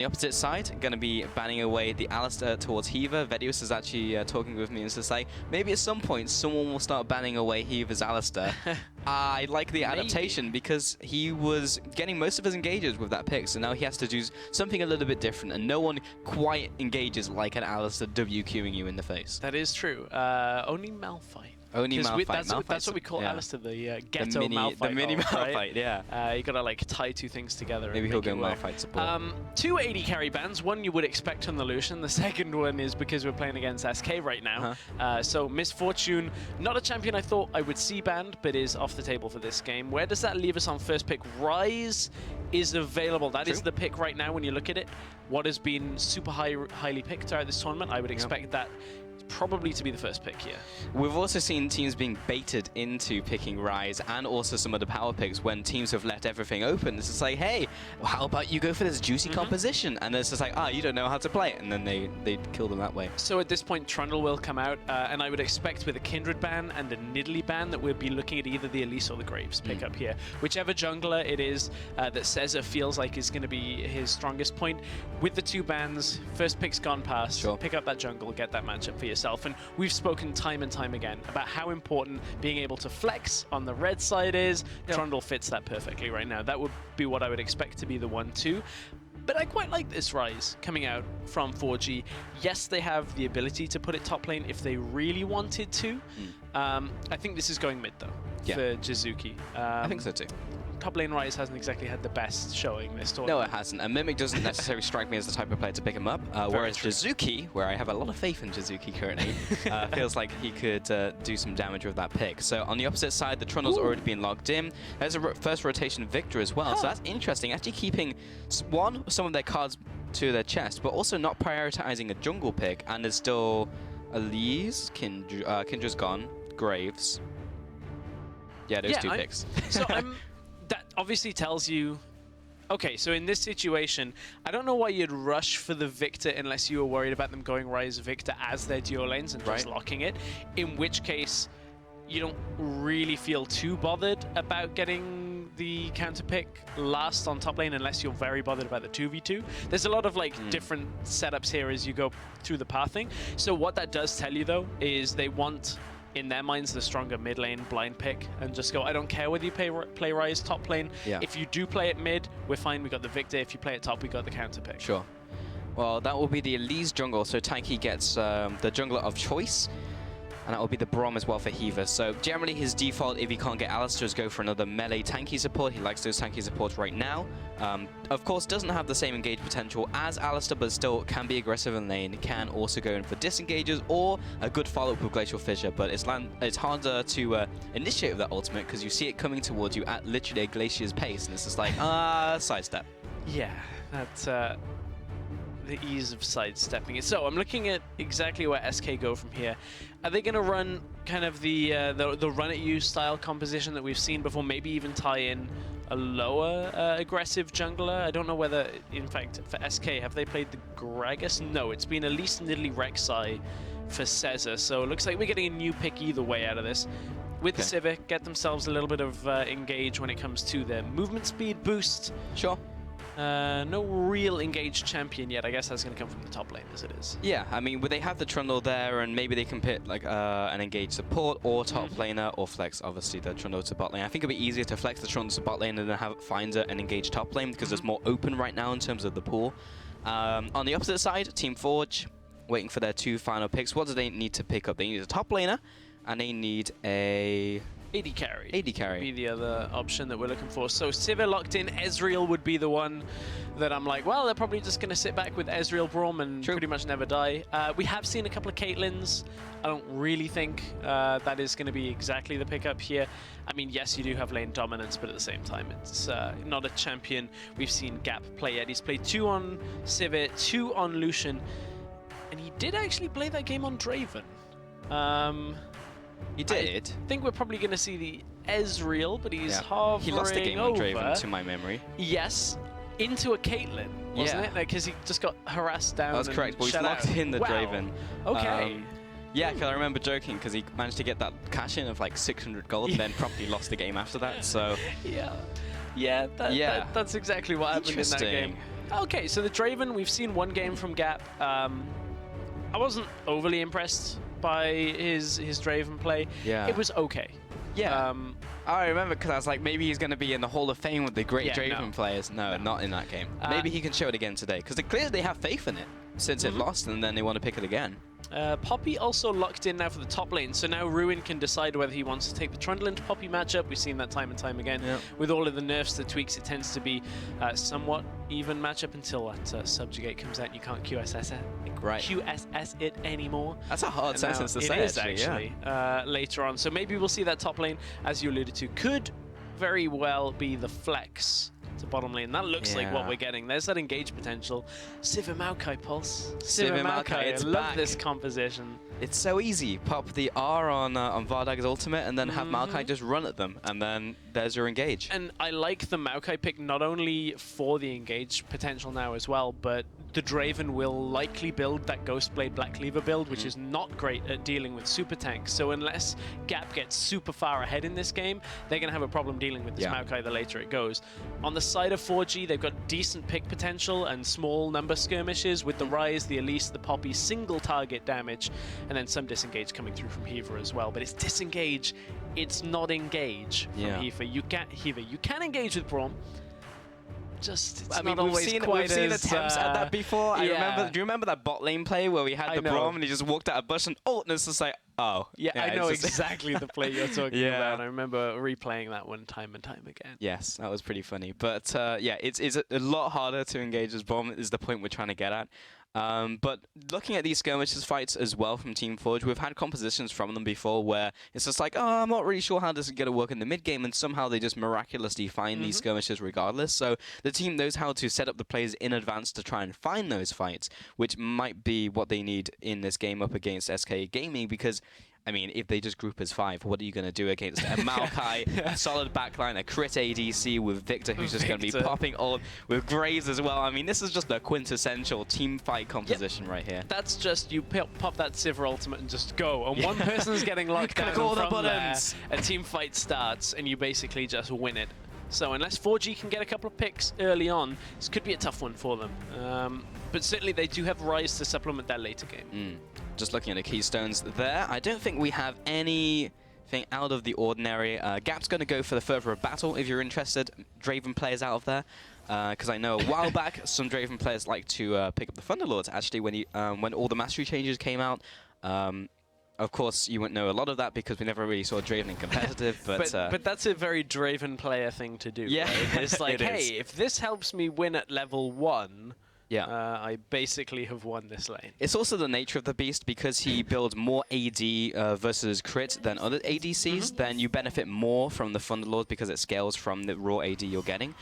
The opposite side, going to be banning away the Alistar towards Heaver. Vedius is actually talking with me and just like, maybe at some point someone will start banning away Heaver's Alistar. I like the adaptation because he was getting most of his engages with that pick, so now he has to do something a little bit different, and no one quite engages like an Alistar WQing you in the face. That is true. Only Malphite. Only Malphite. That's what we call Alistar, the ghetto Malphite. The mini Malphite, right? yeah. You gotta like tie two things together. Maybe he'll go Malphite support. Two 80 carry bans. One you would expect on the Lucian. The second one is because we're playing against SK right now. So Misfortune, not a champion I thought I would see banned, but is off the table for this game. Where does that leave us on first pick? Ryze is available. That is the pick right now when you look at it. What has been super highly picked throughout this tournament. I would expect that probably to be the first pick here. We've also seen teams being baited into picking Ryze and also some of the power picks when teams have left everything open. It's just like, hey, well, how about you go for this juicy composition? And it's just like, you don't know how to play it. And then they kill them that way. So at this point, Trundle will come out, and I would expect with a Kindred ban and a Nidalee ban that we'll be looking at either the Elise or the Graves pick up here. Whichever jungler it is that Caesar feels like is going to be his strongest point. With the two bans, first pick's gone past, pick up that jungle, get that matchup for yourself. And we've spoken time and time again about how important being able to flex on the red side is. Trundle fits that perfectly right now. That would be what I would expect to be the 1-2. But I quite like this Ryze coming out from 4G. Yes, they have the ability to put it top lane if they really wanted to. I think this is going mid, though, for Jizuki. I think so, too. Top lane Ryze hasn't exactly had the best showing this tournament. No, it hasn't. And Mimic doesn't necessarily strike me as the type of player to pick him up. Whereas Jizuki, where I have a lot of faith in Jizuki currently, feels like he could do some damage with that pick. So on the opposite side, the Trundle's already been logged in. There's a first rotation Victor as well. So that's interesting. Actually keeping, one, some of their cards to their chest, but also not prioritizing a jungle pick. And there's still Elise, Kindra's gone, Graves. Yeah, those two picks. So that obviously tells you, okay, so in this situation, I don't know why you'd rush for the Victor unless you were worried about them going Ryze Victor as their duo lanes and just locking it, in which case you don't really feel too bothered about getting the counter pick last on top lane unless you're very bothered about the 2v2. There's a lot of like different setups here as you go through the pathing. So what that does tell you though is they want, in their minds, the stronger mid lane blind pick and just go, I don't care whether you play Ryze top lane. If you do play it mid, we're fine, we got the Victor. If you play it top, we got the counter pick. Sure. Well, that will be the Elise jungle, so Tanky gets the jungler of choice. And that will be the Braum as well for Heaver. So generally his default, if he can't get Alistar, is go for another melee tanky support. He likes those tanky supports right now. Of course, doesn't have the same engage potential as Alistar, but still can be aggressive in lane. Can also go in for disengages or a good follow-up with Glacial Fissure. But it's harder to initiate with that ultimate because you see it coming towards you at literally a Glacier's pace. And it's just like, sidestep. Yeah, that's the ease of sidestepping it. So I'm looking at exactly where SK go from here. Are they going to run kind of the run at you style composition that we've seen before? Maybe even tie in a lower aggressive jungler? I don't know whether, in fact, for SK, have they played the Gragas? No, it's been at least Nidalee Rek'Sai for Caesar. So it looks like we're getting a new pick either way out of this. With the Civic, get themselves a little bit of engage when it comes to their movement speed boost. Sure. No real engaged champion yet. I guess that's going to come from the top lane as it is. Yeah, I mean, they have the Trundle there, and maybe they can pit like an engaged support or top laner, or flex, obviously, the Trundle to bot lane. I think it'd be easier to flex the Trundle to bot lane and then find an engaged top lane because it's more open right now in terms of the pool. On the opposite side, Team Forge, waiting for their two final picks. What do they need to pick up? They need a top laner, and they need a AD carry. AD carry. Be the other option that we're looking for. So Sivir locked in. Ezreal would be the one that I'm like, well, they're probably just going to sit back with Ezreal Braum and pretty much never die. We have seen a couple of Caitlyn's. I don't really think that is going to be exactly the pickup here. I mean, yes, you do have lane dominance, but at the same time, it's not a champion we've seen Gap play yet. He's played 2 on Sivir, 2 on Lucian, and he did actually play that game on Draven. He did. I think we're probably going to see the Ezreal, but he's hovering He lost the game over. on Draven, to my memory. Yes, into a Caitlyn, wasn't it? Because he just got harassed down. That's correct, but he's locked in the Draven. Okay. Yeah, because I remember joking because he managed to get that cash in of like 600 gold and then promptly lost the game after that. So yeah, that's exactly what happened in that game. Okay, so the Draven, we've seen one game from Gap. I wasn't overly impressed by his Draven play. Yeah. It was okay. Yeah. I remember because I was like, maybe he's going to be in the Hall of Fame with the great Draven players. No, not in that game. Maybe he can show it again today because they clearly have faith in it since it lost and then they want to pick it again. Poppy also locked in now for the top lane, so now Ruin can decide whether he wants to take the Trundle into Poppy matchup. We've seen that time and time again. Yep. With all of the nerfs, the tweaks, it tends to be somewhat even matchup until that Subjugate comes out and you can't QSS it anymore. That's a hard sentence to say. It is actually later on. So maybe we'll see that top lane, as you alluded to, could very well be the flex to bottom lane. That looks like what we're getting. There's that engage potential. Sivir Maokai Pulse. Sivir Maokai, I love this composition. It's so easy. Pop the R on Vardag's ultimate and then have Maokai just run at them, and then there's your engage. And I like the Maokai pick not only for the engage potential now as well, but the Draven will likely build that Ghostblade Black Cleaver build, which is not great at dealing with super tanks. So unless Gap gets super far ahead in this game, they're going to have a problem dealing with this Maokai the later it goes. On the side of 4G, they've got decent pick potential and small number skirmishes with the Ryze, the Elise, the Poppy, single target damage, and then some disengage coming through from Hiva as well. But it's disengage, it's not engage from Hiva. You can engage with Braum. It's not always we've seen attempts at that before. Do you remember that bot lane play where we had the Braum and he just walked out a bush and and it's just like, oh. Yeah, I know exactly the play you're talking about. I remember replaying that one time and time again. Yes, that was pretty funny. But yeah, it's a lot harder to engage as Braum is the point we're trying to get at. But looking at these skirmishes fights as well from Team Forge, we've had compositions from them before where it's just like, oh, I'm not really sure how this is going to work in the mid game, and somehow they just miraculously find these skirmishes regardless. So the team knows how to set up the plays in advance to try and find those fights, which might be what they need in this game up against SK Gaming, because I mean, if they just group as 5, what are you going to do against a Maokai, a solid backline, a crit ADC with Victor, who's just going to be popping all with Graves as well? I mean, this is just a quintessential team fight composition right here. That's just, you pop that Sivir ultimate and just go. And one person's getting locked down all the from buttons. There, a team fight starts, and you basically just win it. So unless 4G can get a couple of picks early on, this could be a tough one for them. But certainly they do have Ryze to supplement that later game. Just looking at the keystones there, I don't think we have anything out of the ordinary. Gap's going to go for the Further of Battle if you're interested. Draven players out of there. Because I know a while back, some Draven players like to pick up the Thunderlords, actually, when all the mastery changes came out. Of course, you wouldn't know a lot of that because we never really saw Draven in competitive, but that's a very Draven player thing to do. Yeah, right? It's like, hey, if this helps me win at level 1, I basically have won this lane. It's also the nature of the beast, because he builds more AD versus crit than other ADCs, then you benefit more from the Thunderlord because it scales from the raw AD you're getting.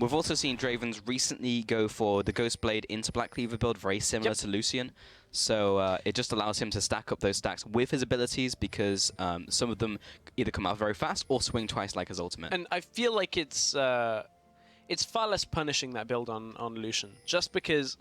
We've also seen Dravens recently go for the Ghostblade into Black Cleaver build, very similar to Lucian. So it just allows him to stack up those stacks with his abilities, because some of them either come out very fast or swing twice like his ultimate. And I feel like it's far less punishing, that build on Lucian, just because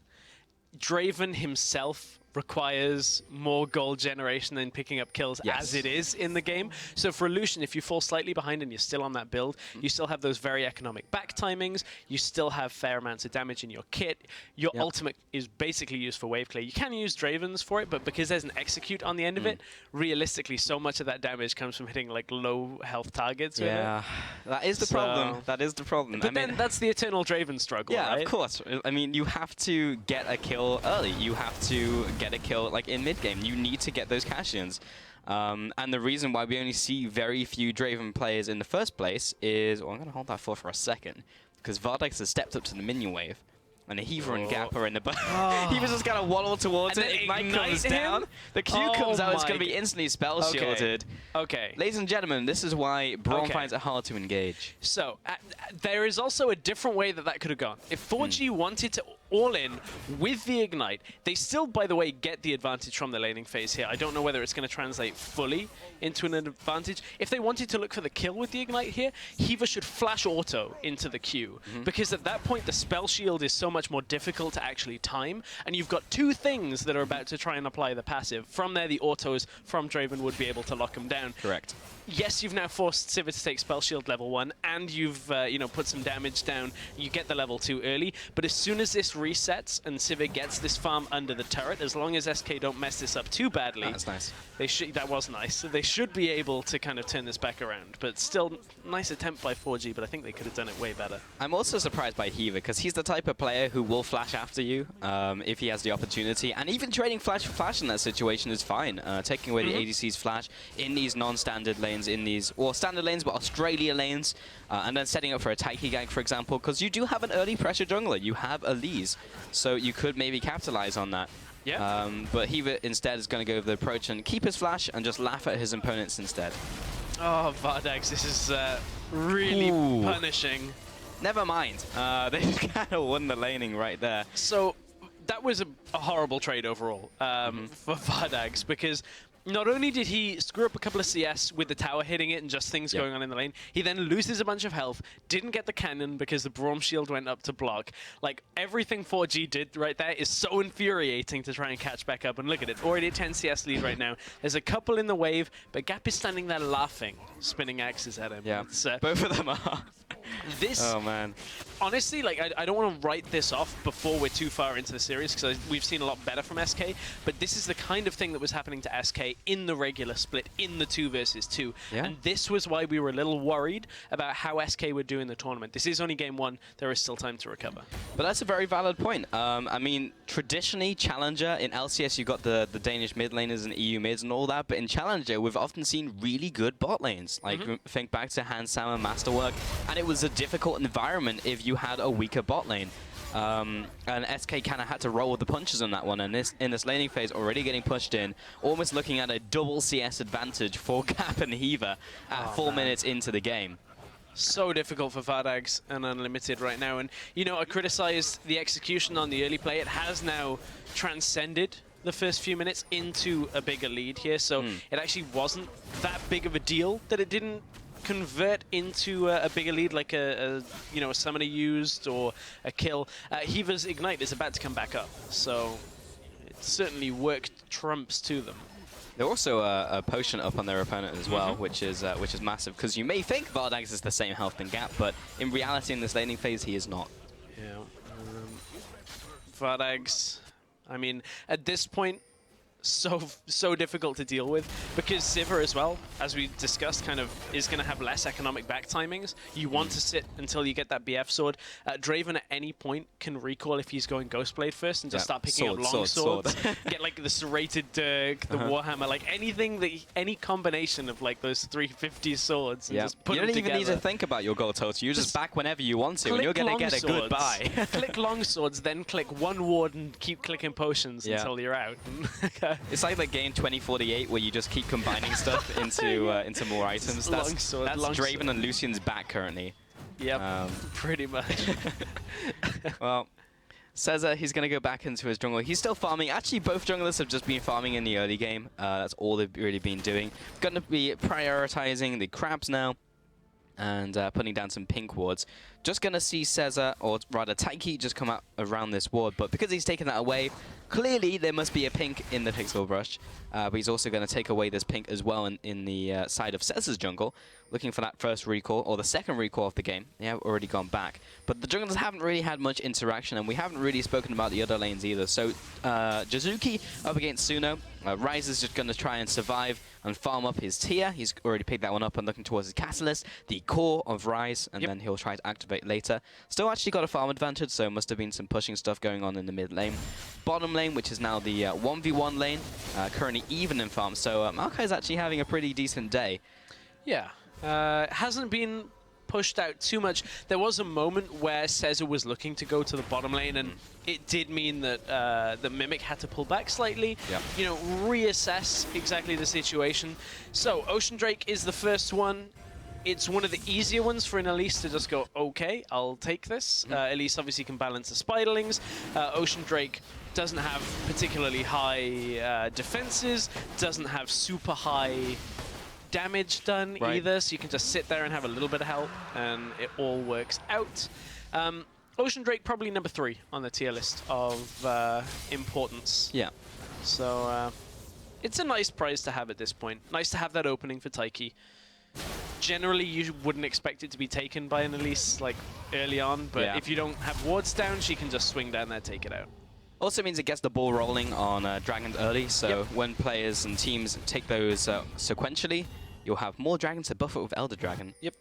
Draven himself requires more gold generation than picking up kills as it is in the game. So for Lucian, if you fall slightly behind and you're still on that build, you still have those very economic back timings, you still have fair amounts of damage in your kit. Your ultimate is basically used for wave clear. You can use Dravens for it, but because there's an execute on the end of it, realistically, so much of that damage comes from hitting like low health targets. Yeah, that is the problem. That is the problem. But then that's the eternal Draven struggle, right? Of course. I mean, you have to get a kill early. You have to get a kill like in mid game. You need to get those cash-ins. And the reason why we only see very few Draven players in the first place is, I'm going to hold that for a second, because Vardex has stepped up to the minion wave. And the Hiva and Gap are in the Hiva's just going to waddle towards it. Ignite comes down. The Q comes out. It's going to be instantly spell shielded. Okay. Ladies and gentlemen, this is why Braum finds it hard to engage. So there is also a different way that could have gone. If 4G wanted to all in with the Ignite. They still, by the way, get the advantage from the laning phase here. I don't know whether it's going to translate fully into an advantage. If they wanted to look for the kill with the Ignite here, Hiva should flash auto into the Q, because at that point the spell shield is so much more difficult to actually time, and you've got two things that are about to try and apply the passive. From there, the autos from Draven would be able to lock him down. Correct. Yes, you've now forced Sivir to take Spell Shield level 1, and you've you know, put some damage down. You get the level 2 early, but as soon as this resets and Sivir gets this farm under the turret, as long as SK don't mess this up too badly, That's nice. That was nice. They should be able to kind of turn this back around, but still, nice attempt by 4G, but I think they could have done it way better. I'm also surprised by Hiva, because he's the type of player who will flash after you if he has the opportunity, and even trading flash for flash in that situation is fine. Taking away the ADC's flash in these non-standard lanes, in these, well, standard lanes, but Australia lanes, and then setting up for a Taiki gank, for example, because you do have an early pressure jungler. You have Elise, so you could maybe capitalize on that. Yeah. But Hiva instead is going to go with the approach and keep his flash and just laugh at his opponents instead. Oh, Vardags, this is really punishing. Never mind. They kind of won the laning right there. So that was a horrible trade overall for Vardags, because not only did he screw up a couple of CS with the tower hitting it and just things going on in the lane, he then loses a bunch of health, didn't get the cannon because the Braum shield went up to block. Like, everything 4G did right there is so infuriating to try and catch back up. And look at it, already a 10 CS lead right now. There's a couple in the wave, but Gap is standing there laughing, spinning axes at him. Yeah, both of them are. This, oh man, honestly, like, I don't want to write this off before we're too far into the series, because we've seen a lot better from SK, but this is the kind of thing that was happening to SK in the regular split, in the 2 versus 2. And this was why we were a little worried about how SK would do in the tournament. This is only game 1, there is still time to recover. But that's a very valid point. I mean, traditionally, Challenger, in LCS you've got the Danish mid laners and EU mids and all that, but in Challenger we've often seen really good bot lanes. Like, think back to Hansam and Masterwork, and it was a difficult environment if you had a weaker bot lane. And SK kind of had to roll with the punches on that one, and in this laning phase already getting pushed in, almost looking at a double CS advantage for Gap and Hiva at 4 minutes into the game. So difficult for Vardags and Unlimited right now, and you know, I criticized the execution on the early play. It has now transcended the first few minutes into a bigger lead here, so it actually wasn't that big of a deal that it didn't convert into a bigger lead, like a you know, a summoner used or a kill. Hiva's Ignite is about to come back up, so it certainly worked trumps to them. They're also a potion up on their opponent as well, which is massive, because you may think Vardags is the same health than Gap, but in reality in this laning phase he is not. Yeah. Vardags, I mean, at this point, so difficult to deal with, because Sivir as well, as we discussed, kind of is going to have less economic back timings. You want to sit until you get that BF sword. Draven at any point can recall if he's going Ghostblade first and just start picking up long swords. Get like the serrated Dirk, the Warhammer, like anything that any combination of like those 350 swords. And just put you them don't even together. need to think about your gold total. You just back whenever you want to, and you're going to get a good buy. Click long swords, then click one ward and keep clicking potions until you're out. It's like the game 2048 where you just keep combining stuff into more items. That's Draven and Lucian's back currently. Yep, pretty much. Well, Cesar, he's going to go back into his jungle. He's still farming. Actually, both junglers have just been farming in the early game. That's all they've really been doing. Going to be prioritizing the crabs now and putting down some pink wards. Just going to see Cesar, or rather Taiki, just come out around this ward. But because he's taken that away, clearly there must be a pink in the Pixel Brush. But he's also going to take away this pink as well in the side of Cesar's jungle, looking for that first recall, or the second recall of the game. They have already gone back. But the junglers haven't really had much interaction, and we haven't really spoken about the other lanes either. So Jizuki up against Suno. Ryze is just going to try and survive and farm up his tier. He's already picked that one up and looking towards his Catalyst, the core of Ryze, and then he'll try to activate later. Still actually got a farm advantage, so must have been some pushing stuff going on in the mid lane. Bottom lane, which is now the 1v1 lane, currently even in farm, so Maokai is actually having a pretty decent day. Yeah, hasn't been pushed out too much. There was a moment where Cesar was looking to go to the bottom lane, and it did mean that the Mimic had to pull back slightly, you know, reassess exactly the situation. So Ocean Drake is the first one. it's one of the easier ones for an Elise to just go, okay, I'll take this. Elise obviously can balance the Spiderlings. Ocean Drake doesn't have particularly high defenses, doesn't have super high damage done either, so you can just sit there and have a little bit of help, and it all works out. Ocean Drake probably number 3 on the tier list of importance. Yeah. So it's a nice prize to have at this point. Nice to have that opening for Taiki. Generally, you wouldn't expect it to be taken by an Elise like early on, but if you don't have wards down, she can just swing down there, take it out. Also means it gets the ball rolling on dragons early, so when players and teams take those sequentially, you'll have more dragons to buffer with Elder Dragon. Yep.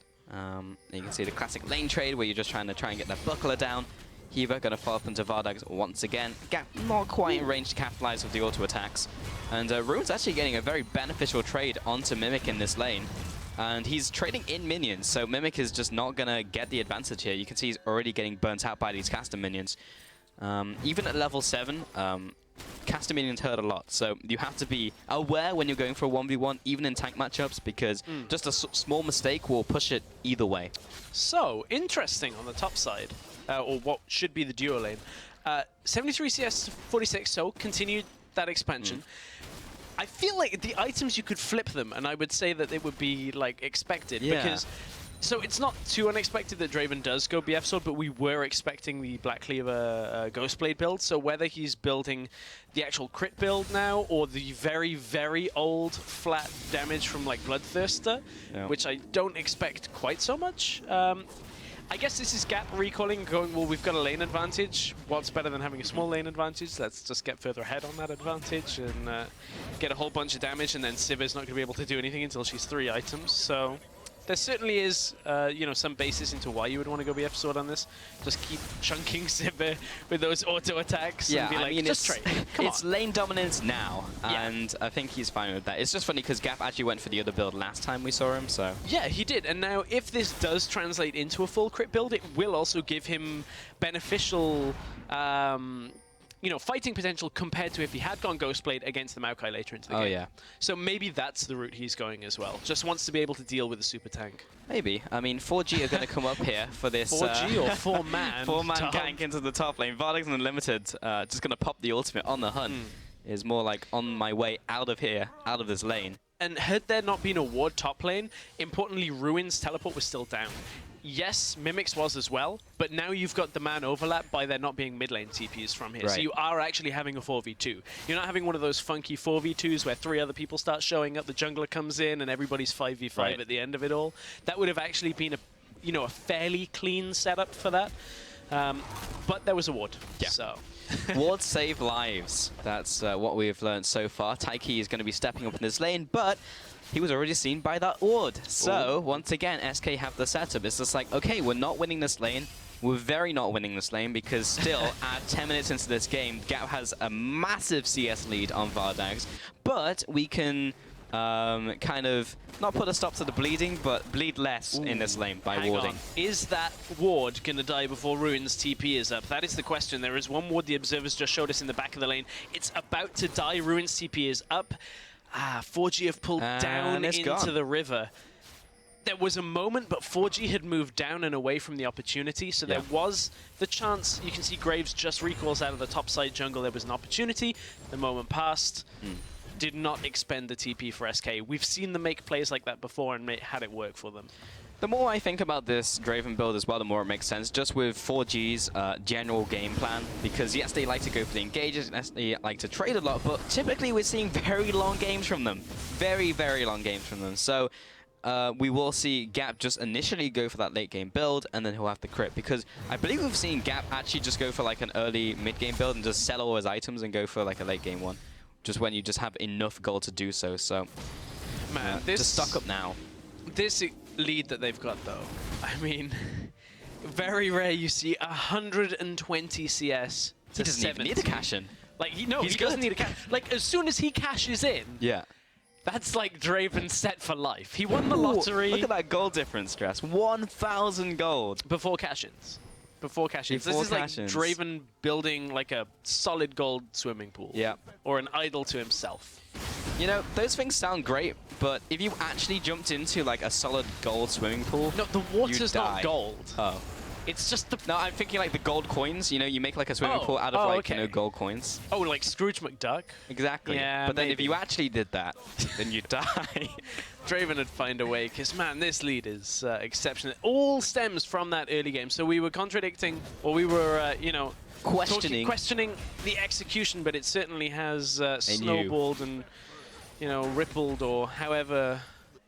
You can see the classic lane trade where you're just trying to get that buckler down. Hiva going to follow up into Vardags once again. Gap not quite in range to capitalize with the auto attacks. And Ruin's actually getting a very beneficial trade onto Mimic in this lane. And he's trading in minions, so Mimic is just not going to get the advantage here. You can see he's already getting burnt out by these caster minions. Even at level 7, caster minions hurt a lot, so you have to be aware when you're going for a 1v1, even in tank matchups, because just a small mistake will push it either way. So, interesting on the top side, or what should be the duo lane. 73 CS, 46 so, continued that expansion. I feel like the items, you could flip them, and I would say that it would be like expected, because so it's not too unexpected that Draven does go BF Sword, but we were expecting the Black Cleaver Ghostblade build, so whether he's building the actual crit build now, or the very, very old flat damage from like Bloodthirster, which I don't expect quite so much. I guess this is Gap recalling, going, well, we've got a lane advantage. What's better than having a small lane advantage? Let's just get further ahead on that advantage and get a whole bunch of damage, and then Sivir's not going to be able to do anything until she's 3 items. So there certainly is, you know, some basis into why you would want to go BF Sword on this. Just keep chunking Sivir with those auto attacks and be like, just trade. It's lane dominance now, and I think he's fine with that. It's just funny because Gap actually went for the other build last time we saw him, so... Yeah, he did, and now if this does translate into a full crit build, it will also give him beneficial... you know, fighting potential compared to if he had gone Ghostblade against the Maokai later into the game. So maybe that's the route he's going as well. Just wants to be able to deal with the super tank. Maybe. I mean, 4G are going to come up here for this... 4G or 4-man? 4-man gank into the top lane. Vardags and Unlimited just going to pop the ultimate on the hunt. Is more like on my way out of here, out of this lane. And had there not been a ward top lane, importantly, Ruin's teleport was still down. Yes, Mimic's was as well, but now you've got the man overlap by there not being mid lane TPs from here. So you are actually having a 4v2. You're not having one of those funky 4v2s where 3 other people start showing up, the jungler comes in, and everybody's 5v5 at the end of it all. That would have actually been a, you know, a fairly clean setup for that. But there was a ward. So. Wards save lives. That's what we've learned so far. Taiki is going to be stepping up in this lane, but he was already seen by that ward. So, once again, SK have the setup. It's just like, okay, we're not winning this lane. We're very not winning this lane because still, at 10 minutes into this game, Gap has a massive CS lead on Vardags. But we can kind of not put a stop to the bleeding, but bleed less in this lane by warding. Is that ward going to die before Ruin's TP is up? That is the question. There is one ward the observers just showed us in the back of the lane. It's about to die. Ruin's TP is up. 4G have pulled down into the river. There was a moment, but 4G had moved down and away from the opportunity, so there was the chance. You can see Graves just recalls out of the top side jungle. There was an opportunity. The moment passed. Did not expend the TP for SK. We've seen them make plays like that before and had it work for them. The more I think about this Draven build as well, the more it makes sense, just with 4G's general game plan, because yes, they like to go for the engages, yes, they like to trade a lot, but typically we're seeing very long games from them. Very, very long games from them. So we will see Gap just initially go for that late game build, and then he'll have the crit, because I believe we've seen Gap actually just go for like an early mid game build and just sell all his items and go for like a late game one, just when you just have enough gold to do so. So man, just stock up now. This lead that they've got, though, I mean, very rare you see 120 CS to 70. He doesn't even need a cash in. Like, he doesn't need a cash. Like, as soon as he cashes in, that's like Draven set for life. He won the lottery. Look at that gold difference, Dress. 1,000 gold. Before cash-ins. Before cash-ins. This is like Draven building like a solid gold swimming pool. Or an idol to himself. You know, those things sound great, but if you actually jumped into like a solid gold swimming pool, No, the water's you'd not die. gold. Oh. It's just the... No, I'm thinking like the gold coins. You know, you make like a swimming pool out of like, you know, gold coins. Oh, like Scrooge McDuck? Exactly. Yeah, but then maybe. if you actually did that, then you'd die. Draven would find a way, because, man, this lead is exceptional. It all stems from that early game. So we were contradicting, or we were, you know... questioning the execution, but it certainly has snowballed and, you know, rippled, or however...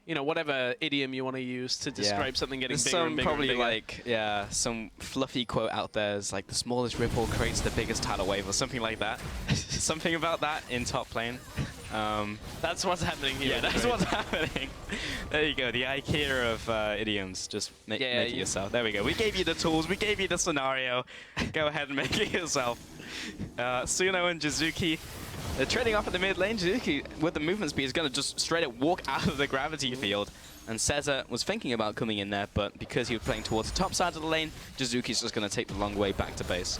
You know, whatever idiom you want to use to describe something getting bigger and bigger. Probably and bigger. like, yeah, some fluffy quote out there is like the smallest ripple creates the biggest tidal wave or something like that. Something about that in top lane. That's what's happening here. Yeah, that's what's happening. There you go, the IKEA of idioms. Just make it yourself. There we go. We gave you the tools, we gave you the scenario. Go ahead and make it yourself. Suno and Jizuki. They're trading off at the mid lane. Jizuki, with the movement speed, is going to just straight up walk out of the gravity field. And Caesar was thinking about coming in there, but because he was playing towards the top side of the lane, Jizuki's just going to take the long way back to base.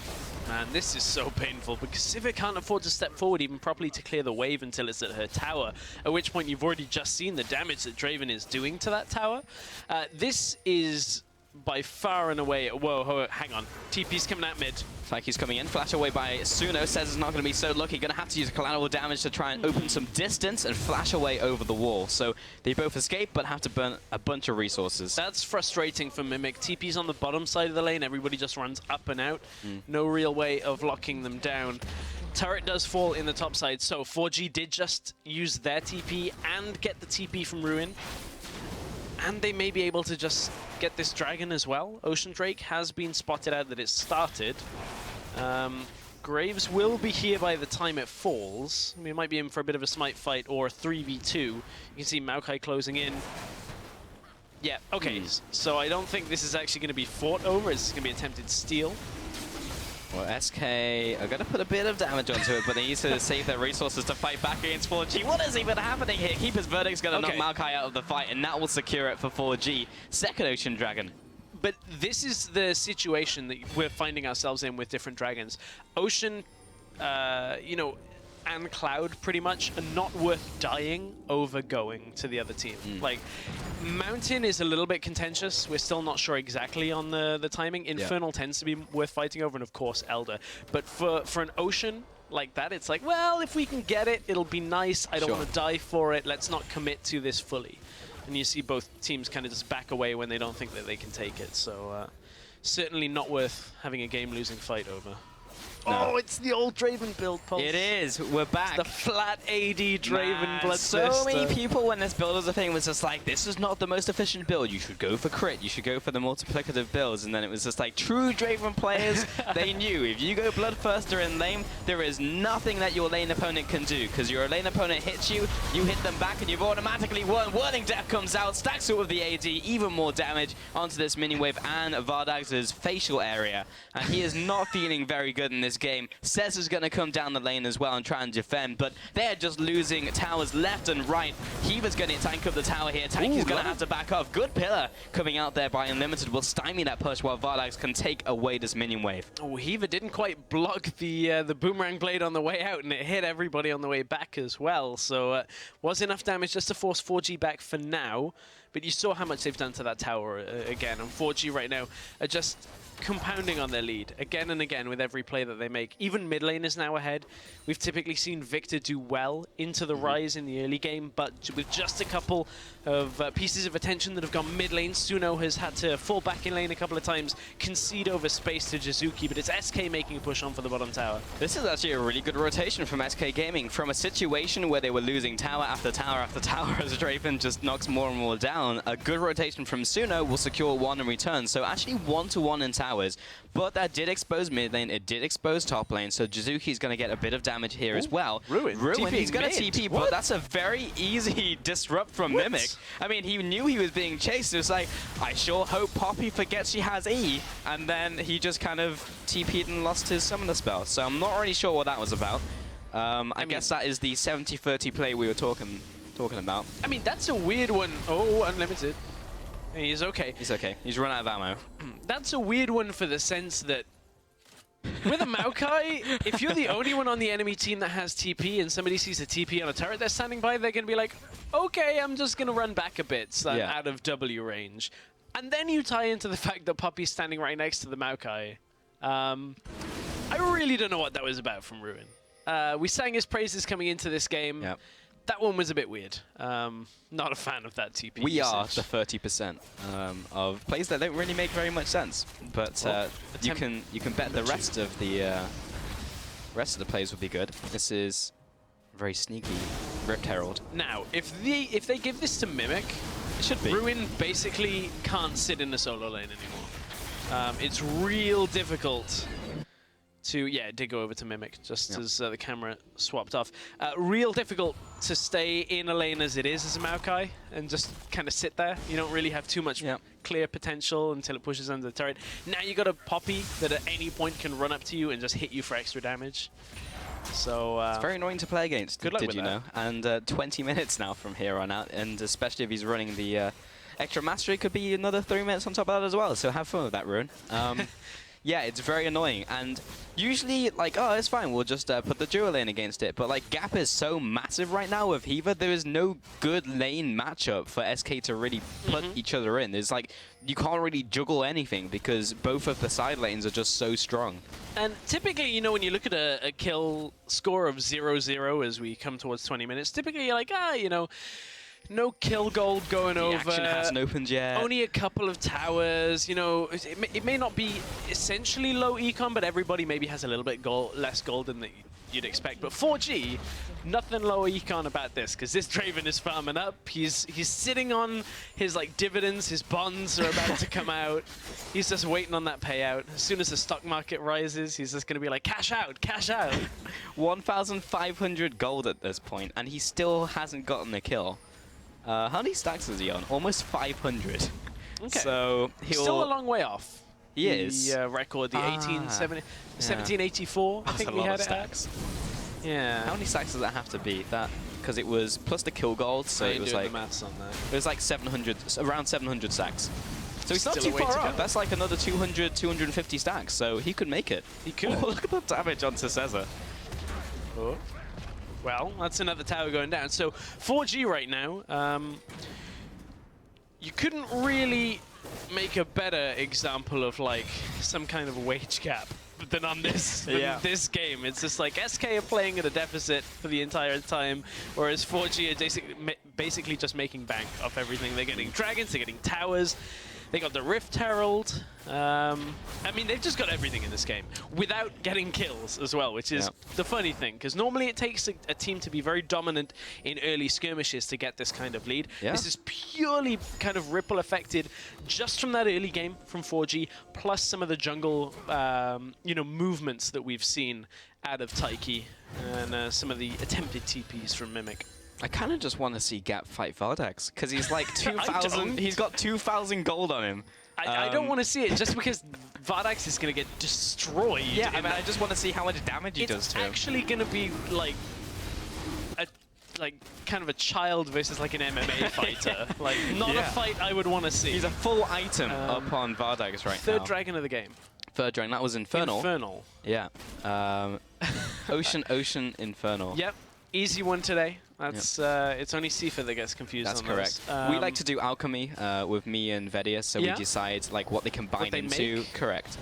Man, this is so painful, because Sivir can't afford to step forward even properly to clear the wave until it's at her tower, at which point you've already just seen the damage that Draven is doing to that tower. This is by far and away... Whoa, hang on. TP's coming out mid. Tyke's coming in, flash away by Suno. Says it's not going to be so lucky. Going to have to use collateral damage to try and open some distance and flash away over the wall. So they both escape, but have to burn a bunch of resources. That's frustrating for Mimic. TP's on the bottom side of the lane. Everybody just runs up and out. No real way of locking them down. Turret does fall in the top side, so 4G did just use their TP and get the TP from Ruin. And they may be able to just get this dragon as well. Ocean Drake has been spotted out that it's started. Graves will be here by the time it falls. We might be in for a bit of a smite fight or a 3v2. You can see Maokai closing in. Yeah, okay, so I don't think this is actually going to be fought over. It's going to be attempted steal. Well, SK are going to put a bit of damage onto it, but they need to save their resources to fight back against 4G. What is even happening here? Keeper's Verdict's going to knock Maokai out of the fight, and that will secure it for 4G. Second Ocean Dragon. But this is the situation that we're finding ourselves in with different dragons. Ocean, you know, and Cloud pretty much are not worth dying over going to the other team. Like, Mountain is a little bit contentious. We're still not sure exactly on the timing. Infernal tends to be worth fighting over, and of course Elder. But for an Ocean like that, it's like, well, if we can get it, it'll be nice. I don't want to die for it. Let's not commit to this fully. And you see both teams kind of just back away when they don't think that they can take it. So certainly not worth having a game-losing fight over. No. Oh, it's the old Draven build, Pulse. It is. We're back. It's the flat AD Draven Bloodthirster. So many people, when this build was a thing, was just like, this is not the most efficient build. You should go for crit. You should go for the multiplicative builds. And then it was just like, true Draven players, they knew if you go Bloodthirster in lane, there is nothing that your lane opponent can do. Because your lane opponent hits you, you hit them back, and you've automatically won. Whirling Death comes out, stacks it with the AD, even more damage onto this mini wave and Vardags's facial area. And he is not feeling very good in this game. Cesar's going to come down the lane as well and try and defend, but they're just losing towers left and right. Heaver's going to tank up the tower here. Tanky's going to have to back off. Good pillar coming out there by Unlimited will stymie that push while Vardags can take away this minion wave. Oh, Heaver didn't quite block the boomerang blade on the way out, and it hit everybody on the way back as well. So was enough damage just to force 4G back for now, but you saw how much they've done to that tower again, and 4G right now are just compounding on their lead again and again with every play that they make. Even mid lane is now ahead. We've typically seen Victor do well into the rise in the early game, but with just a couple of pieces of attention that have gone mid lane, Suno has had to fall back in lane a couple of times, concede over space to Jizuki, but it's SK making a push on for the bottom tower. This is actually a really good rotation from SK Gaming. From a situation where they were losing tower after tower after tower as Draven just knocks more and more down, a good rotation from Suno will secure one in return. So actually 1-to-1 in towers, but that did expose mid lane, it did expose top lane, so Jizuki's going to get a bit of damage here as well. Ruin, he's going to TP, but that's a very easy disrupt from Mimic. I mean, he knew he was being chased. It was like, I sure hope Poppy forgets she has E, and then he just kind of TP'd and lost his summoner spell. So I'm not really sure what that was about. I guess that is the 70-30 play we were talking about. I mean, that's a weird one. Oh, Unlimited. He's okay. He's okay. He's run out of ammo. That's a weird one for the sense that With a Maokai, if you're the only one on the enemy team that has TP and somebody sees a TP on a turret they're standing by, they're going to be like, okay, I'm just going to run back a bit so I'm out of W range. And then you tie into the fact that Poppy's standing right next to the Maokai. I really don't know what that was about from Ruin. We sang his praises coming into this game. Yep. That one was a bit weird. Not a fan of that TP We usage. are the 30% of plays that don't really make very much sense. But you can bet the rest of the plays will be good. This is very sneaky Rift Herald. Now, if they give this to Mimic, It should be. Ruin basically can't sit in the solo lane anymore. It's real difficult to, yeah, it did go over to Mimic just as the camera swapped off. Real difficult to stay in a lane as it is as a Maokai and just kind of sit there. You don't really have too much clear potential until it pushes under the turret. Now you got a Poppy that at any point can run up to you and just hit you for extra damage. So it's very annoying to play against. Good luck did with you know? And 20 minutes now from here on out, and especially if he's running the extra mastery, could be another 3 minutes on top of that as well. So have fun with that, Ruin. Yeah, it's very annoying, and usually, like, oh, it's fine, we'll just put the dual lane against it, but, like, gap is so massive right now with Hiva, there is no good lane matchup for SK to really put each other in. There's, like, you can't really juggle anything because both of the side lanes are just so strong. And typically, you know, when you look at a kill score of 0-0 as we come towards 20 minutes, typically you're like, you know, no kill gold going over. The action hasn't opened yet. Only a couple of towers. You know, it may not be essentially low econ, but everybody maybe has a little bit less gold than you'd expect. But 4G, nothing low econ about this, because this Draven is farming up. He's sitting on his like dividends. His bonds are about to come out. He's just waiting on that payout. As soon as the stock market rises, he's just going to be like, cash out, cash out. 1,500 gold at this point, and he still hasn't gotten a kill. How many stacks is he on? Almost 500. Okay. So he'll... Still a long way off. He is. The record, the 1784, I think we had it at. Yeah. How many stacks does that have to be? That because it was plus the kill gold, so it was like the maths on that. It was like 700, around 700 stacks. So he's not Still too a way far to off. go. That's like another 200, 250 stacks. So he could make it. He could. Oh, look at the damage onto Cesar. Oh. Well, that's another tower going down. So 4G right now, you couldn't really make a better example of like some kind of wage gap than on this this game. It's just like SK are playing at a deficit for the entire time, whereas 4G are basically just making bank off everything. They're getting dragons, they're getting towers. They got the Rift Herald. I mean, they've just got everything in this game without getting kills as well, which is the funny thing, because normally it takes a team to be very dominant in early skirmishes to get this kind of lead. This is purely kind of ripple affected just from that early game from 4G, plus some of the jungle, you know, movements that we've seen out of Taiki and some of the attempted TPs from Mimic. I kind of just want to see Gap fight Vardax because he's like 2,000. He's got 2,000 gold on him. I don't want to see it just because Vardax is going to get destroyed. Yeah, I mean, I just want to see how much damage he does to him. It's actually going to be like kind of a child versus like an MMA fighter. Like not a fight I would want to see. He's a full item up on Vardax right now. Third dragon of the game. Third dragon. That was Infernal. Infernal. Yeah. Ocean, Infernal. Yep. Easy one today. That's it's only Sifa that gets confused. That's on correct. Those. We like to do alchemy with me and Vedia, so we decide like what they combine into. Make? Correct.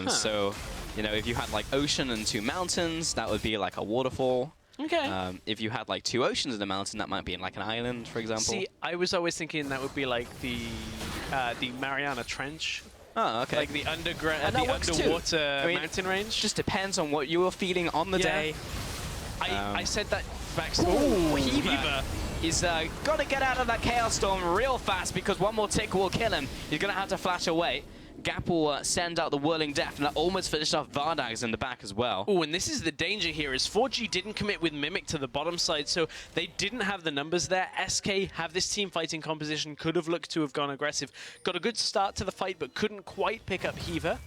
So, you know, if you had like ocean and 2 mountains, that would be like a waterfall. Okay. If you had like 2 oceans and a mountain, that might be like an island, for example. See, I was always thinking that would be like the Mariana Trench. Oh, okay. Like the underground, and the underwater mountain range. Just depends on what you were feeling on the day. I said that back. Ooh, Hiva. He's got to get out of that Chaos Storm real fast because one more tick will kill him. He's going to have to flash away. Gap will send out the Whirling Death, and that almost finished off Vardax in the back as well. Oh, and this is the danger here, is 4G didn't commit with Mimic to the bottom side, so they didn't have the numbers there. SK have this team fighting composition, could have looked to have gone aggressive. Got a good start to the fight, but couldn't quite pick up Hiva.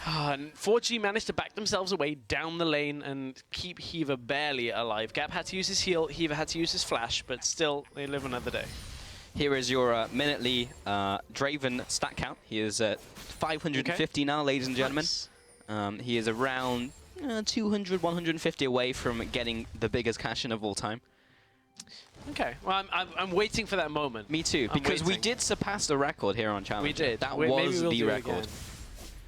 And 4G managed to back themselves away down the lane and keep Hiva barely alive. Gap had to use his heal, Hiva had to use his flash, but still, they live another day. Here is your minutely Draven stat count. He is at 550 now, ladies and gentlemen. Nice. He is around 200, 150 away from getting the biggest cash-in of all time. Okay, well, I'm waiting for that moment. Me too, because we did surpass the record here on Challenge. We did. That Maybe was we'll the do it record. again.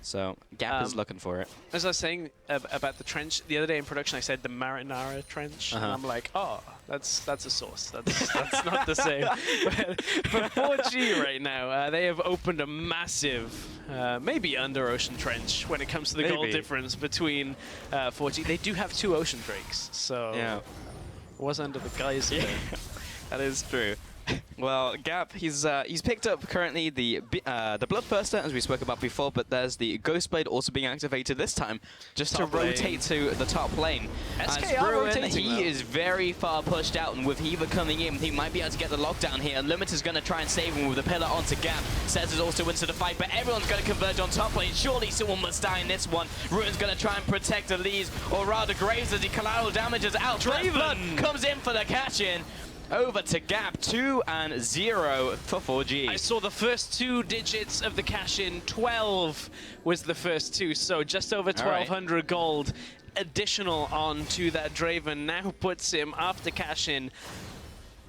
So Gap is looking for it. As I was saying about the trench, the other day in production I said the Marinara trench, and I'm like, oh, that's a sauce. That's not the same. But for 4G right now, they have opened a massive, maybe under ocean trench when it comes to the goal difference between 4G. They do have 2 ocean drakes, so it was under the guise of it. That is true. Well, Gap, he's picked up currently the Bloodthirster, as we spoke about before, but there's the Ghostblade also being activated this time, just to rotate to the top lane. As Ruin, he is very far pushed out, and with Heaver coming in, he might be able to get the lockdown here. Limit is going to try and save him with the pillar onto Gap. Says is also into the fight, but everyone's going to converge on top lane. Surely someone must die in this one. Ruin's going to try and protect Elise, or rather Graves, as he collateral damages out. Draven comes in for the catch-in. Over to Gap, 2-0 for 4G. I saw the first 2 digits of the cash-in. 12 was the first 2, so just over 1,200 gold additional onto that Draven. Now puts him, after cash-in,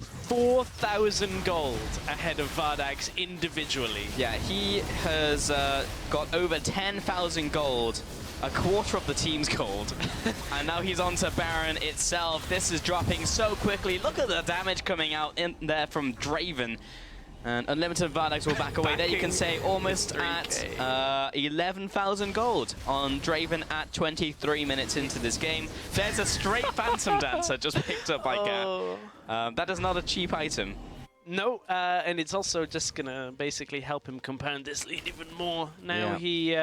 4,000 gold ahead of Vardax individually. Yeah, he has got over 10,000 gold. A quarter of the team's gold. And now he's on to Baron itself. This is dropping so quickly. Look at the damage coming out in there from Draven. And Unlimited Vardax will back away. There you can say almost 3K. At 11,000 gold on Draven at 23 minutes into this game. There's a straight Phantom Dancer just picked up by Gap. That is not a cheap item. No, and it's also just going to basically help him compound this lead even more. Now he...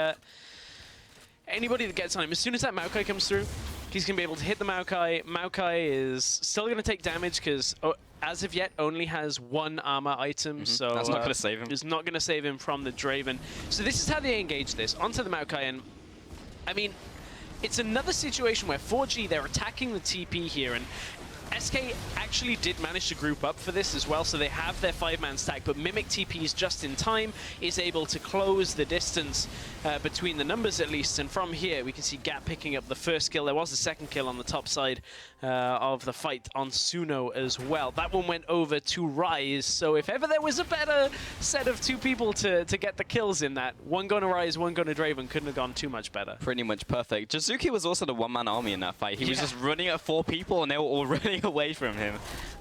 anybody that gets on him, as soon as that Maokai comes through, he's going to be able to hit the Maokai. Maokai is still going to take damage because, as of yet, only has 1 armor item. So that's not going to save him. It's not going to save him from the Draven. So this is how they engage this. Onto the Maokai, and I mean, it's another situation where 4G, they're attacking the TP here, and SK actually did manage to group up for this as well, so they have their 5-man stack, but Mimic TPs just in time, is able to close the distance between the numbers at least, and from here we can see Gap picking up the first kill. There was a second kill on the top side of the fight on Suno as well. That one went over to Rise, so if ever there was a better set of 2 people to get the kills in that, one going to Rise, one going to Draven, couldn't have gone too much better. Pretty much perfect. Jizuki was also the 1-man army in that fight. He was just running at 4 people and they were all running away from him,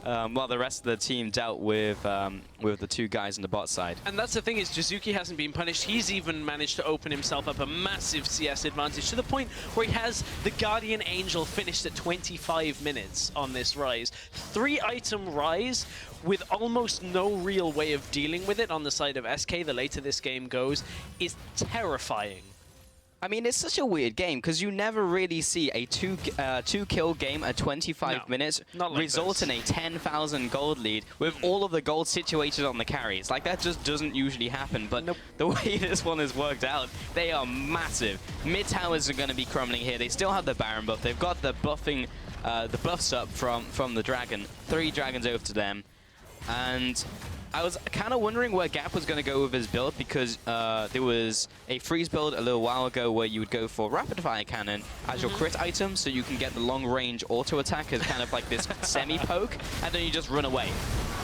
while the rest of the team dealt with the 2 guys on the bot side. And that's the thing, is Jizuki hasn't been punished. He's even managed to open himself up a massive CS advantage to the point where he has the Guardian Angel finished at 25 minutes on this Rise. 3-item Rise with almost no real way of dealing with it on the side of SK, the later this game goes, is terrifying. I mean, it's such a weird game because you never really see a two-kill game at 25 minutes result in a 10,000 gold lead with all of the gold situated on the carries. Like, that just doesn't usually happen, but the way this one has worked out, they are massive. Mid towers are going to be crumbling here. They still have the Baron buff. They've got the buffing, the buffs up from the Dragon. 3 Dragons over to them. And I was kind of wondering where Gap was going to go with his build because there was a freeze build a little while ago where you would go for Rapid Fire Cannon as your crit item, so you can get the long range auto attack as kind of like this semi-poke, and then you just run away.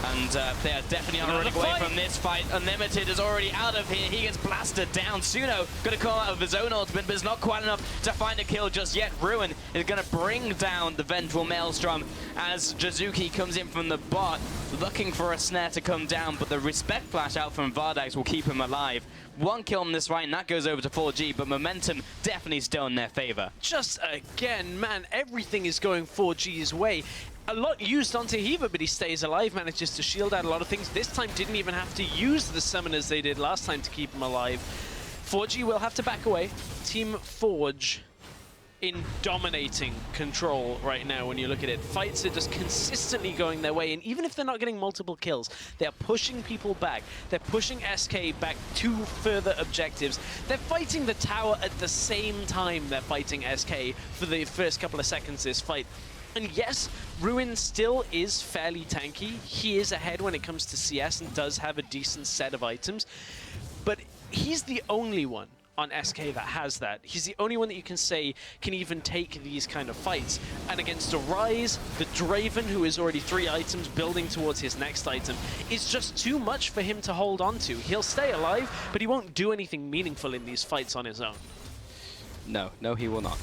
And they are definitely not running away from this fight. Unlimited is already out of here. He gets blasted down. Suno going to call out of his own ultimate, but it's not quite enough to find a kill just yet. Ruin is going to bring down the Vengeful Maelstrom as Jizuki comes in from the bot, looking for a snare to come down, but the Respect Flash out from Vardax will keep him alive. 1 kill on this fight, and that goes over to 4G, but momentum definitely still in their favor. Just again, man, everything is going 4G's way. A lot used onto Heaver, but he stays alive, manages to shield out a lot of things. This time didn't even have to use the summon as they did last time to keep him alive. 4G will have to back away. Team Forge in dominating control right now when you look at it. Fights are just consistently going their way, and even if they're not getting multiple kills, they're pushing people back. They're pushing SK back to further objectives. They're fighting the tower at the same time they're fighting SK for the first couple of seconds this fight. And yes, Ruin still is fairly tanky. He is ahead when it comes to CS and does have a decent set of items, but he's the only one on SK that has that. He's the only one that you can say can even take these kind of fights. And against a Ryze, the Draven, who is already 3 items building towards his next item, is just too much for him to hold on to. He'll stay alive, but he won't do anything meaningful in these fights on his own. No, he will not.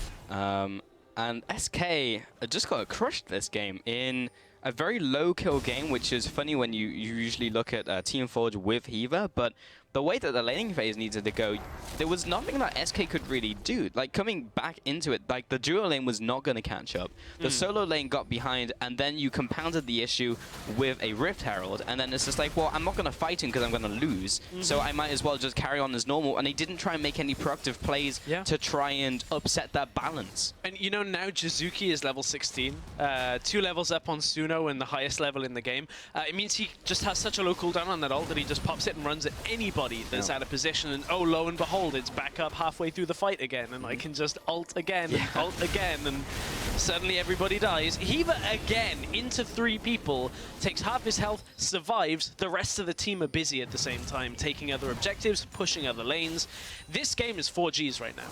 And SK just got crushed this game in a very low kill game, which is funny when you usually look at Team Forge with Heaver, but the way that the laning phase needed to go, there was nothing that SK could really do. Like, coming back into it, like, the duo lane was not going to catch up. The solo lane got behind, and then you compounded the issue with a Rift Herald, and then it's just like, well, I'm not going to fight him because I'm going to lose, so I might as well just carry on as normal. And he didn't try and make any proactive plays to try and upset that balance. And, you know, now Jizuki is level 16, 2 levels up on Suno and the highest level in the game. It means he just has such a low cooldown on that ult that he just pops it and runs at anybody that's out of position, and oh, lo and behold, it's back up halfway through the fight again, and I can just ult again and ult again, and suddenly everybody dies. Heaver again into 3 people, takes half his health, survives. The rest of the team are busy at the same time, taking other objectives, pushing other lanes. This game is 4Gs right now.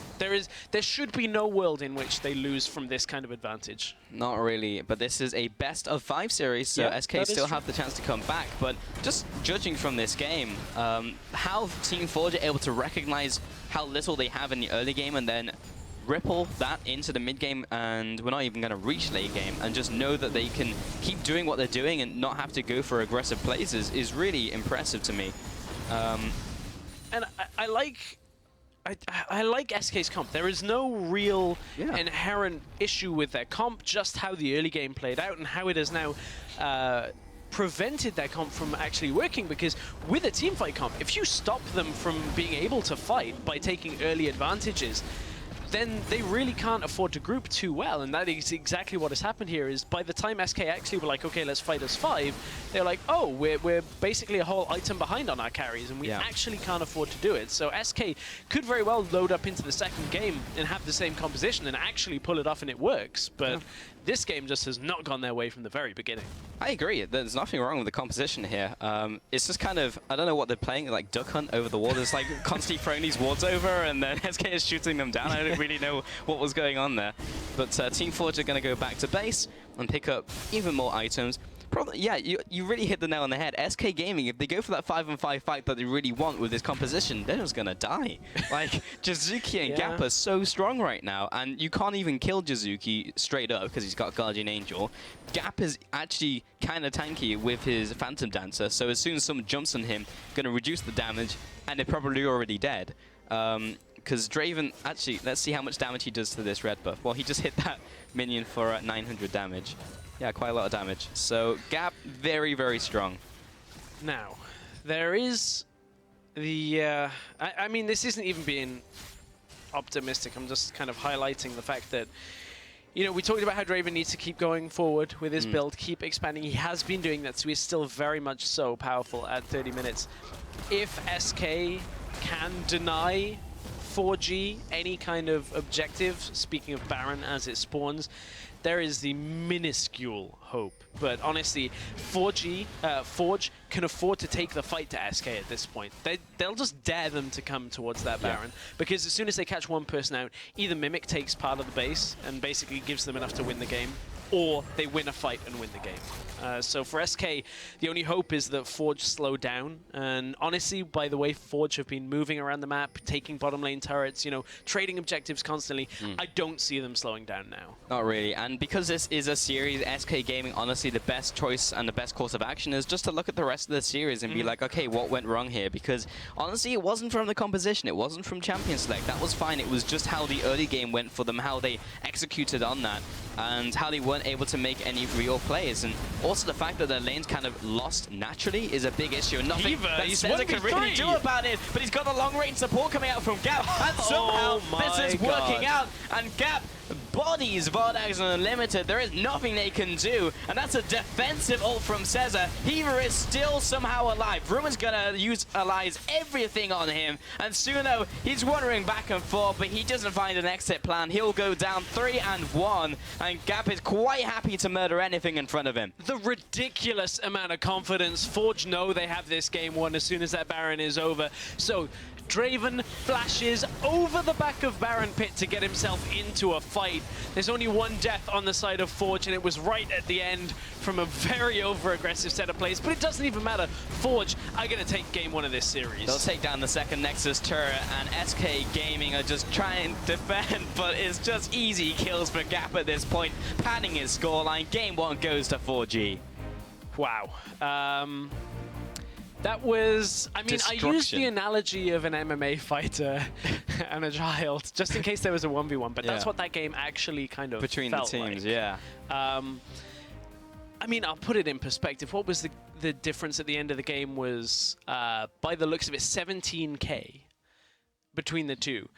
There should be no world in which they lose from this kind of advantage. Not really, but this is a best of 5 series, so SK still have the chance to come back. But just judging from this game, how Team Forge are able to recognize how little they have in the early game and then ripple that into the mid game, and we're not even going to reach late game, and just know that they can keep doing what they're doing and not have to go for aggressive plays is really impressive to me. And I like SK's comp. There is no real inherent issue with their comp, just how the early game played out and how it has now prevented their comp from actually working, because with a teamfight comp, if you stop them from being able to fight by taking early advantages, then they really can't afford to group too well, and that is exactly what has happened here. Is by the time SK actually were like, okay, let's fight as 5, they're like, oh, we're basically a whole item behind on our carries, and we actually can't afford to do it. So SK could very well load up into the second game and have the same composition and actually pull it off, and it works. But this game just has not gone their way from the very beginning. I agree. There's nothing wrong with the composition here. It's just kind of, I don't know what they're playing, like Duck Hunt over the wall. It's like constantly throwing these wards over, and then SK is shooting them down. I don't really know what was going on there. But Team Forge are going to go back to base and pick up even more items. Probably, yeah, you really hit the nail on the head. SK Gaming, if they go for that 5-on-5 fight that they really want with this composition, they're just gonna die. Like, Jizuki and Gap are so strong right now, and you can't even kill Jizuki straight up because he's got Guardian Angel. Gap is actually kind of tanky with his Phantom Dancer, so as soon as someone jumps on him, gonna reduce the damage, and they're probably already dead. Because Draven, actually, let's see how much damage he does to this red buff. Well, he just hit that minion for 900 damage. Yeah, quite a lot of damage. So Gap, very, very strong. Now, there is the... I mean, this isn't even being optimistic. I'm just kind of highlighting the fact that, you know, we talked about how Draven needs to keep going forward with his build, keep expanding. He has been doing that, so he's still very much so powerful at 30 minutes. If SK can deny 4G any kind of objective, speaking of Baron as it spawns, there is the minuscule hope. But honestly, Forge can afford to take the fight to SK at this point. They'll just dare them to come towards that Baron, because as soon as they catch one person out, either Mimic takes part of the base and basically gives them enough to win the game, or they win a fight and win the game. So for SK, the only hope is that Forge slow down. And honestly, by the way, Forge have been moving around the map, taking bottom lane turrets, you know, trading objectives constantly. I don't see them slowing down now. Not really. And because this is a series, SK Gaming, honestly, the best choice and the best course of action is just to look at the rest of the series and be like, okay, what went wrong here? Because honestly, it wasn't from the composition. It wasn't from champion select. That was fine. It was just how the early game went for them, how they executed on that, and how they weren't able to make any real plays. And also the fact that their lanes kind of lost naturally is a big issue. Nothing that Senpai can really do about it, but he's got the long-range support coming out from Gap, and somehow this is working out, and Gap bodies Vardags and Unlimited. There is nothing they can do, and that's a defensive ult from Caesar. Heaver is still somehow alive. Ruin's gonna utilize everything on him, and Suno, he's wandering back and forth, but he doesn't find an exit plan. He'll go down 3-1, and Gap is quite happy to murder anything in front of him. The ridiculous amount of confidence. Forge know they have this game won as soon as that Baron is over. So Draven flashes over the back of Baron Pit to get himself into a fight. There's only one death on the side of Forge, and it was right at the end from a very over-aggressive set of plays, but it doesn't even matter. Forge are going to take game 1 of this series. They'll take down the second Nexus turret, and SK Gaming are just trying to defend, but it's just easy kills for Gap at this point, padding his scoreline. Game 1 goes to 4G. Wow. That was, I mean, I used the analogy of an MMA fighter and a child, just in case there was a 1v1, but that's what that game actually kind of between the teams, yeah. I mean, I'll put it in perspective. What was the difference at the end of the game was, by the looks of it, 17k between the two.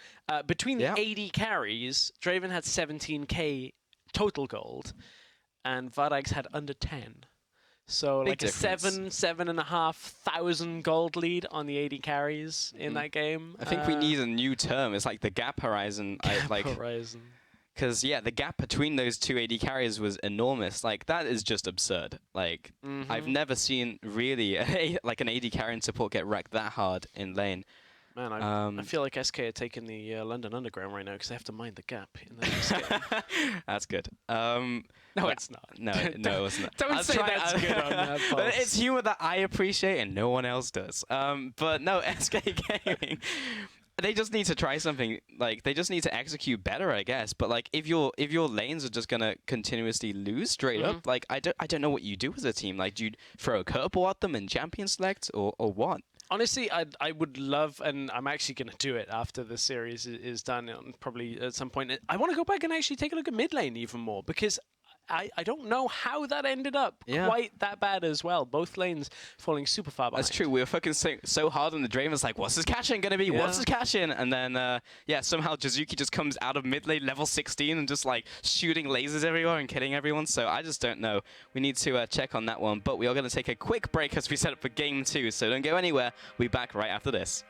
Between the 80 carries, Draven had 17k total gold, and Varag's had under 10. So Big like difference. a 7,500 gold lead on the 80 carries in that game. I think we need a new term. It's like the gap horizon. Horizon. Because, yeah, the gap between those two AD carriers was enormous. Like, that is just absurd. Like, I've never seen really like an AD carry and support get wrecked that hard in lane. Man, I feel like SK are taking the London Underground right now because they have to mind the gap in the next game. That's good. No, it's not. No, no, it's not. Don't say that's good on that post. But it's humor that I appreciate and no one else does. But no, SK Gaming, they just need to try something. Like, they just need to execute better, I guess. But like, if your lanes are just gonna continuously lose straight up, like I don't know what you do as a team. Like, do you throw a curveball at them and champion select or what? Honestly, I would love, and I'm actually going to do it after the series is done, probably at some point. I want to go back and actually take a look at mid lane even more, because I don't know how that ended up quite that bad as well. Both lanes falling super far behind. That's true. We were focusing so hard on the Draven. It's like, what's his catch-in going to be? What's his catch-in? And then, yeah, somehow Jizuki just comes out of mid lane level 16 and just, like, shooting lasers everywhere and killing everyone. So I just don't know. We need to check on that one. But we are going to take a quick break as we set up for game 2. So don't go anywhere. We'll be back right after this.